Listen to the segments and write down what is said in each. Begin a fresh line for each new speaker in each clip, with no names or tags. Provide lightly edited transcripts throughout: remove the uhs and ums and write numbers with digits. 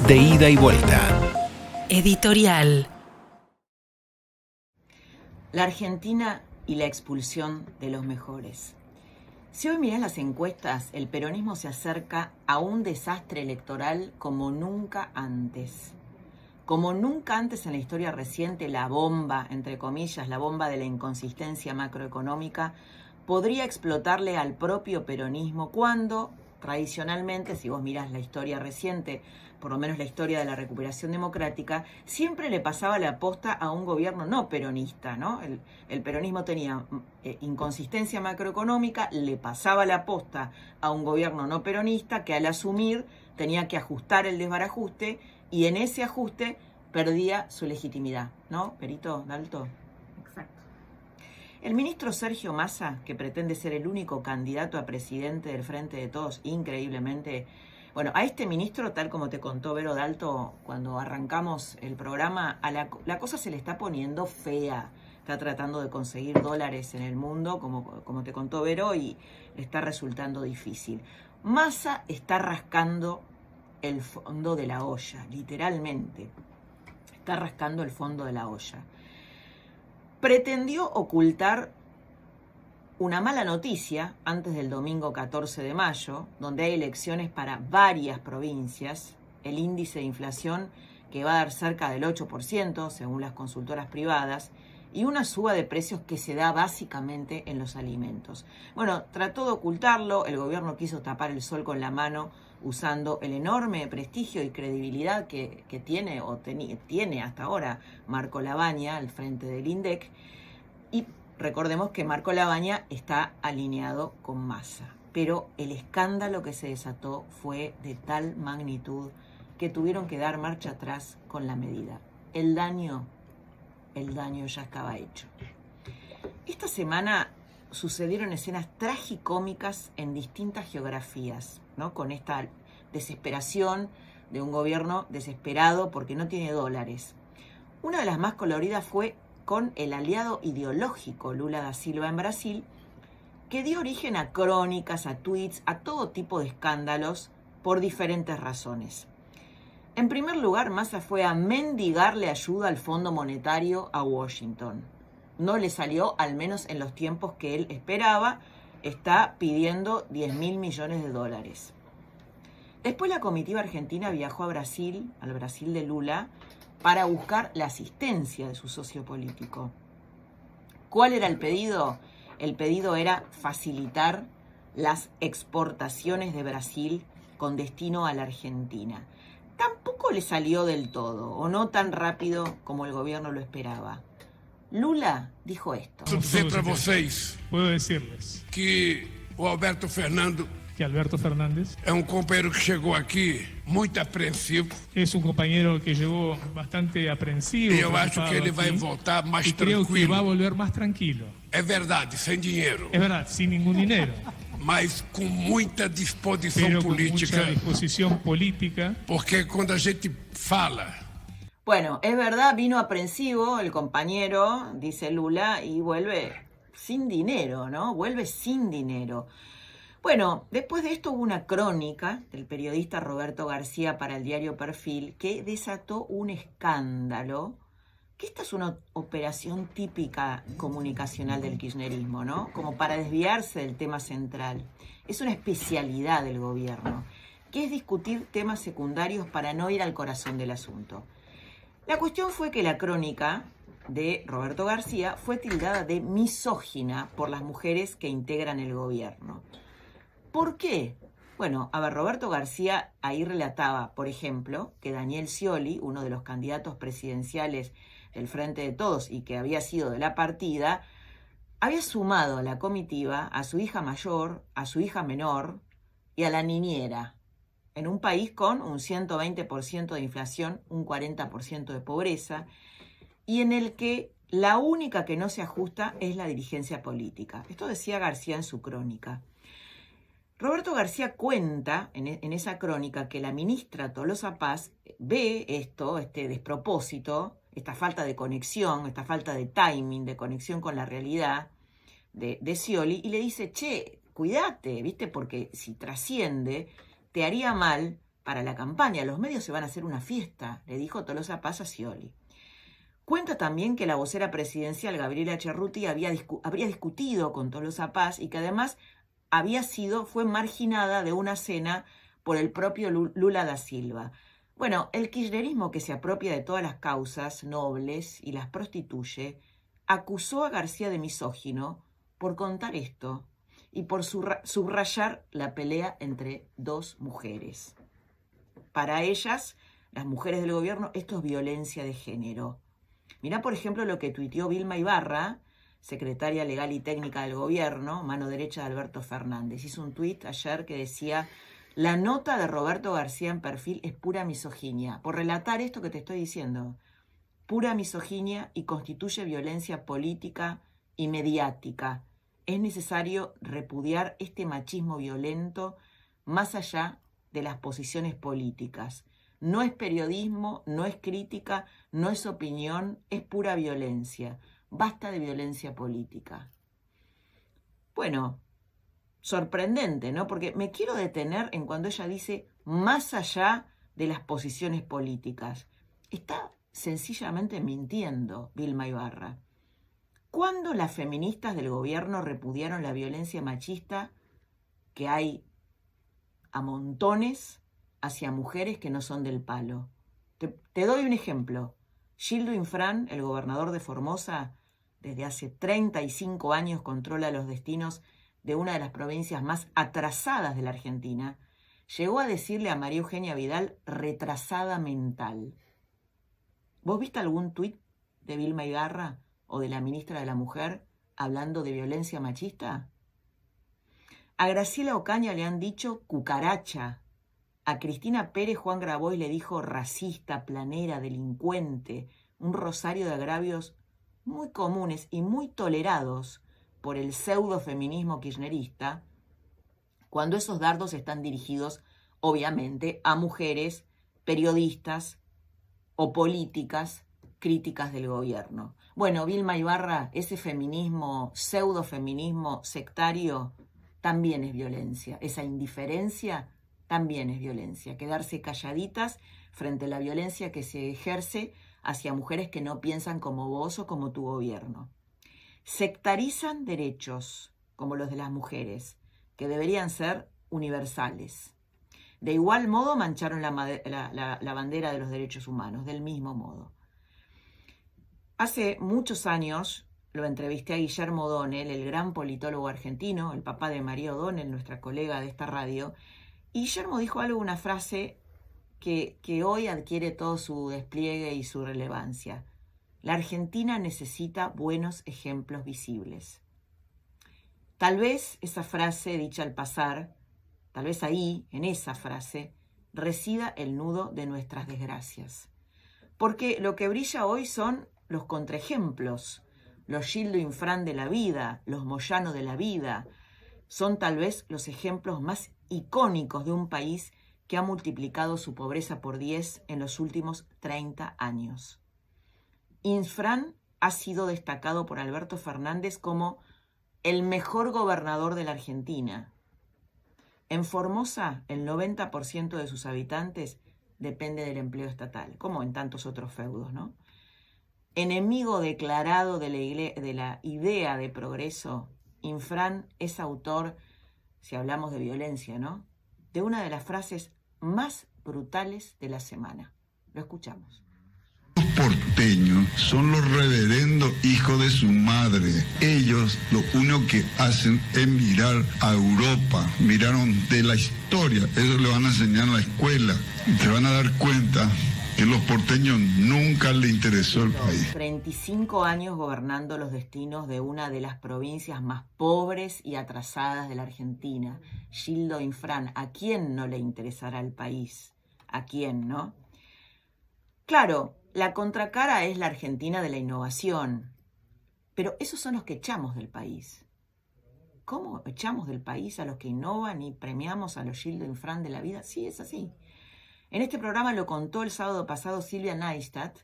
de ida y vuelta.
Editorial.
La Argentina y la expulsión de los mejores. Si hoy mirás las encuestas, el peronismo se acerca a un desastre electoral como nunca antes. Como nunca antes en la historia reciente, la bomba, entre comillas, la bomba de la inconsistencia macroeconómica, podría explotarle al propio peronismo cuando, tradicionalmente, si vos mirás la historia reciente, por lo menos la historia de la recuperación democrática, siempre le pasaba la posta a un gobierno no peronista, ¿no? El peronismo tenía inconsistencia macroeconómica, le pasaba la posta a un gobierno no peronista que al asumir tenía que ajustar el desbarajuste y en ese ajuste perdía su legitimidad, ¿no? Perito Dalto.
Exacto.
El ministro Sergio Massa, que pretende ser el único candidato a presidente del Frente de Todos, increíblemente. Bueno, a este ministro, tal como te contó Vero Dalto cuando arrancamos el programa, la cosa se le está poniendo fea. Está tratando de conseguir dólares en el mundo, como te contó Vero, y le está resultando difícil. Massa está rascando el fondo de la olla, literalmente. Está rascando el fondo de la olla. Pretendió ocultar una mala noticia antes del domingo 14 de mayo, donde hay elecciones para varias provincias, el índice de inflación que va a dar cerca del 8%, según las consultoras privadas, y una suba de precios que se da básicamente en los alimentos. Bueno, trató de ocultarlo, el gobierno quiso tapar el sol con la mano usando el enorme prestigio y credibilidad que tiene tiene hasta ahora Marco Lavagna al frente del INDEC, y recordemos que Marco Lavagna está alineado con Massa, pero el escándalo que se desató fue de tal magnitud que tuvieron que dar marcha atrás con la medida. El daño ya estaba hecho. Esta semana sucedieron escenas tragicómicas en distintas geografías, ¿no? Con esta desesperación de un gobierno desesperado porque no tiene dólares. Una de las más coloridas fue con el aliado ideológico Lula da Silva en Brasil, que dio origen a crónicas, a tweets, a todo tipo de escándalos por diferentes razones. En primer lugar, Massa fue a mendigarle ayuda al Fondo Monetario a Washington. No le salió, al menos en los tiempos que él esperaba, está pidiendo 10.000 millones de dólares. Después la comitiva argentina viajó a Brasil, al Brasil de Lula, para buscar la asistencia de su socio político. ¿Cuál era el pedido? El pedido era facilitar las exportaciones de Brasil con destino a la Argentina. Tampoco le salió del todo, o no tan rápido como el gobierno lo esperaba. Lula dijo esto.
Puedo decirles que Alberto Fernández es un compañero que llegó aquí muy aprensivo. Es un compañero que llegó bastante aprensivo. Y yo creo que él va a voltar más tranquilo. Creo que va a volver más tranquilo. Es verdad, sin dinero. Es verdad, sin ningún dinero. Mas con mucha disposición política. Con mucha disposición política. Porque cuando a gente fala.
Bueno, es verdad, vino aprensivo el compañero, dice Lula, y vuelve sin dinero, ¿no? Vuelve sin dinero. Bueno, después de esto hubo una crónica del periodista Roberto García para el diario Perfil que desató un escándalo, que esta es una operación típica comunicacional del kirchnerismo, ¿no? Como para desviarse del tema central. Es una especialidad del gobierno, que es discutir temas secundarios para no ir al corazón del asunto. La cuestión fue que la crónica de Roberto García fue tildada de misógina por las mujeres que integran el gobierno. ¿Por qué? Bueno, a ver, Roberto García ahí relataba, por ejemplo, que Daniel Scioli, uno de los candidatos presidenciales del Frente de Todos y que había sido de la partida, había sumado a la comitiva a su hija mayor, a su hija menor y a la niñera, en un país con un 120% de inflación, un 40% de pobreza, y en el que la única que no se ajusta es la dirigencia política. Esto decía García en su crónica. Roberto García cuenta en esa crónica que la ministra Tolosa Paz ve esto, este despropósito, esta falta de conexión, esta falta de timing, de conexión con la realidad de Scioli, y le dice, che, cuídate, ¿viste? Porque si trasciende, te haría mal para la campaña. Los medios se van a hacer una fiesta, le dijo Tolosa Paz a Scioli. Cuenta también que la vocera presidencial, Gabriela Cerruti, habría discutido con Tolosa Paz y que además fue marginada de una cena por el propio Lula da Silva. Bueno, el kirchnerismo, que se apropia de todas las causas nobles y las prostituye, acusó a García de misógino por contar esto y por subrayar la pelea entre dos mujeres. Para ellas, las mujeres del gobierno, esto es violencia de género. Mirá, por ejemplo, lo que tuiteó Vilma Ibarra, secretaria legal y técnica del gobierno, mano derecha de Alberto Fernández. Hizo un tuit ayer que decía: la nota de Roberto García en Perfil es pura misoginia. Por relatar esto que te estoy diciendo, pura misoginia y constituye violencia política y mediática. Es necesario repudiar este machismo violento más allá de las posiciones políticas. No es periodismo, no es crítica, no es opinión, es pura violencia. Basta de violencia política. Bueno, sorprendente, ¿no? Porque me quiero detener en cuando ella dice más allá de las posiciones políticas. Está sencillamente mintiendo Vilma Ibarra. ¿Cuándo las feministas del gobierno repudiaron la violencia machista que hay a montones hacia mujeres que no son del palo? Te doy un ejemplo. Gildo Infran, el gobernador de Formosa, desde hace 35 años controla los destinos de una de las provincias más atrasadas de la Argentina, llegó a decirle a María Eugenia Vidal retrasada mental. ¿Vos viste algún tuit de Vilma Ibarra o de la ministra de la Mujer hablando de violencia machista? A Graciela Ocaña le han dicho cucaracha. A Cristina Pérez Juan Grabois le dijo racista, planera, delincuente, un rosario de agravios muy comunes y muy tolerados por el pseudo-feminismo kirchnerista, cuando esos dardos están dirigidos, obviamente, a mujeres periodistas o políticas críticas del gobierno. Bueno, Vilma Ibarra, ese feminismo, pseudo-feminismo sectario, también es violencia. Esa indiferencia también es violencia. Quedarse calladitas frente a la violencia que se ejerce hacia mujeres que no piensan como vos o como tu gobierno. Sectarizan derechos, como los de las mujeres, que deberían ser universales. De igual modo mancharon la bandera de los derechos humanos, del mismo modo. Hace muchos años lo entrevisté a Guillermo O'Donnell, el gran politólogo argentino, el papá de María O'Donnell, nuestra colega de esta radio, y Guillermo dijo una frase que hoy adquiere todo su despliegue y su relevancia. La Argentina necesita buenos ejemplos visibles. Tal vez esa frase dicha al pasar, tal vez ahí, en esa frase, resida el nudo de nuestras desgracias. Porque lo que brilla hoy son los contraejemplos, los Gildo Infran de la vida, los Moyano de la vida. Son tal vez los ejemplos más icónicos de un país que ha multiplicado su pobreza por 10 en los últimos 30 años. Infran ha sido destacado por Alberto Fernández como el mejor gobernador de la Argentina. En Formosa, el 90% de sus habitantes depende del empleo estatal, como en tantos otros feudos, ¿no? Enemigo declarado de la idea de progreso, Infran es autor, si hablamos de violencia, ¿no?, de una de las frases más brutales de la semana. Lo escuchamos.
Los porteños son los reverendos hijos de su madre. Ellos lo único que hacen es mirar a Europa. Miraron de la historia. Eso le van a enseñar en la escuela. Se van a dar cuenta que a los porteños nunca le interesó el país.
35 años gobernando los destinos de una de las provincias más pobres y atrasadas de la Argentina. Gildo Infran, ¿a quién no le interesará el país? ¿A quién, no? Claro, la contracara es la Argentina de la innovación, pero esos son los que echamos del país. ¿Cómo echamos del país a los que innovan y premiamos a los Gildo Infran de la vida? Sí, es así. En este programa lo contó el sábado pasado Silvia Neistat,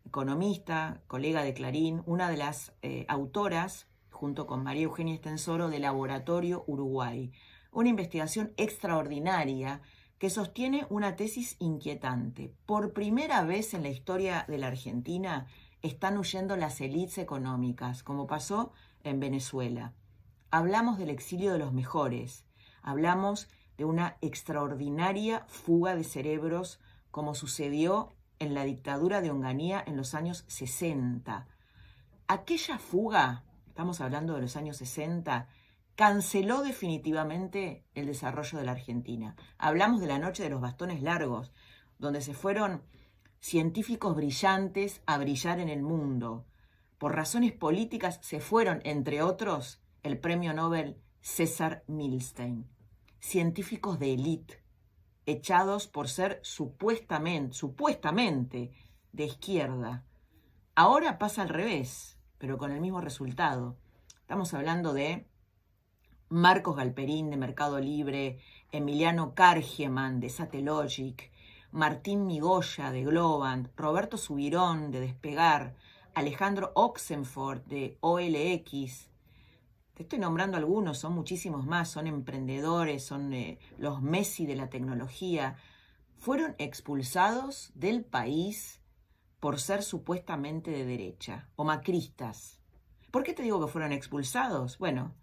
economista, colega de Clarín, una de las autoras, junto con María Eugenia Estensoro, de Laboratorio Uruguay. Una investigación extraordinaria que sostiene una tesis inquietante. Por primera vez en la historia de la Argentina están huyendo las élites económicas, como pasó en Venezuela. Hablamos del exilio de los mejores, hablamos de una extraordinaria fuga de cerebros, como sucedió en la dictadura de Onganía en los años 60. Aquella fuga, estamos hablando de los años 60, canceló definitivamente el desarrollo de la Argentina. Hablamos de la noche de los bastones largos, donde se fueron científicos brillantes a brillar en el mundo. Por razones políticas se fueron, entre otros, el premio Nobel César Milstein. Científicos de élite, echados por ser supuestamente de izquierda. Ahora pasa al revés, pero con el mismo resultado. Estamos hablando de Marcos Galperín de Mercado Libre, Emiliano Kargieman de Satellogic, Martín Migoya de Globant, Roberto Subirón de Despegar, Alejandro Oxenford de OLX. Te estoy nombrando algunos, son muchísimos más, son emprendedores, son los Messi de la tecnología. Fueron expulsados del país por ser supuestamente de derecha o macristas. ¿Por qué te digo que fueron expulsados? Bueno,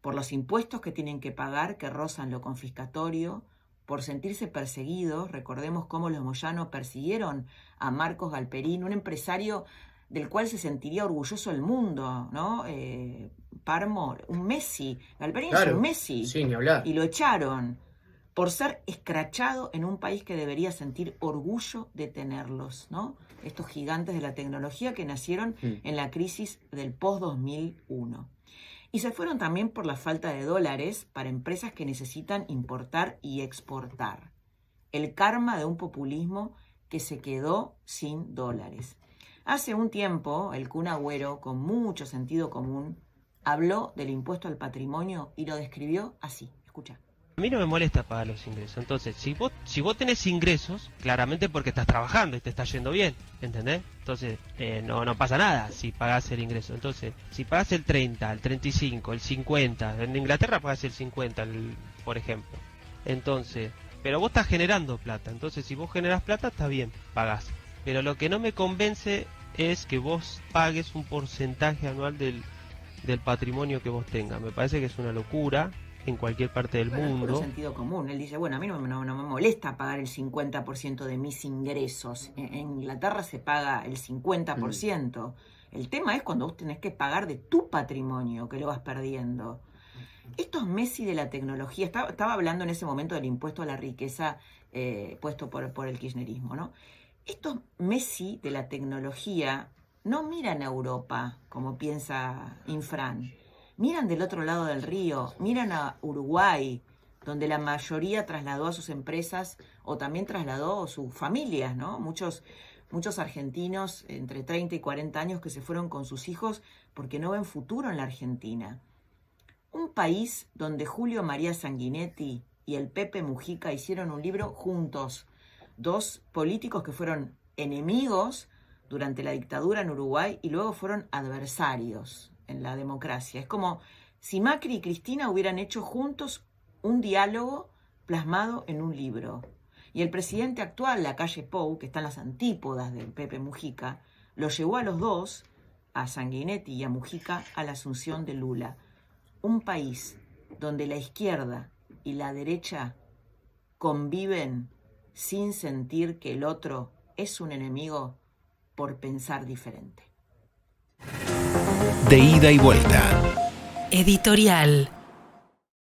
por los impuestos que tienen que pagar, que rozan lo confiscatorio, por sentirse perseguidos. Recordemos cómo los Moyano persiguieron a Marcos Galperín, un empresario del cual se sentiría orgulloso el mundo, ¿no? Parmo, un Messi. Galperín es un Messi.
Sí, ni hablar.
Y lo echaron por ser escrachado en un país que debería sentir orgullo de tenerlos, ¿no? Estos gigantes de la tecnología que nacieron en la crisis del post-2001. Y se fueron también por la falta de dólares para empresas que necesitan importar y exportar. El karma de un populismo que se quedó sin dólares. Hace un tiempo, el Kun Agüero, con mucho sentido común, habló del impuesto al patrimonio y lo describió así. Escucha.
A mí no me molesta pagar los ingresos. Entonces, si vos tenés ingresos, claramente porque estás trabajando y te está yendo bien, ¿entendés? Entonces, no pasa nada si pagás el ingreso. Entonces, si pagás el 30, el 35, el 50, en Inglaterra pagás el 50, por ejemplo. Entonces, pero vos estás generando plata. Entonces, si vos generás plata, está bien, pagás. Pero lo que no me convence es que vos pagues un porcentaje anual del patrimonio que vos tengas. Me parece que es una locura en cualquier parte del mundo.
Es por sentido común. Él dice, bueno, a mí no me molesta pagar el 50% de mis ingresos. En Inglaterra se paga el 50%. El tema es cuando vos tenés que pagar de tu patrimonio, que lo vas perdiendo. Estos Messi de la tecnología, estaba hablando en ese momento del impuesto a la riqueza puesto por el kirchnerismo, ¿no? Estos Messi de la tecnología no miran a Europa, como piensa Infran. Miran del otro lado del río, miran a Uruguay, donde la mayoría trasladó a sus empresas o también trasladó a sus familias, ¿no? Muchos argentinos entre 30 y 40 años que se fueron con sus hijos porque no ven futuro en la Argentina. Un país donde Julio María Sanguinetti y el Pepe Mujica hicieron un libro juntos. Dos políticos que fueron enemigos durante la dictadura en Uruguay y luego fueron adversarios en la democracia. Es como si Macri y Cristina hubieran hecho juntos un diálogo plasmado en un libro. Y el presidente actual, Lacalle Pou, que está en las antípodas del Pepe Mujica, lo llevó a los dos, a Sanguinetti y a Mujica, a la asunción de Lula. Un país donde la izquierda y la derecha conviven sin sentir que el otro es un enemigo por pensar diferente.
De ida y vuelta. Editorial.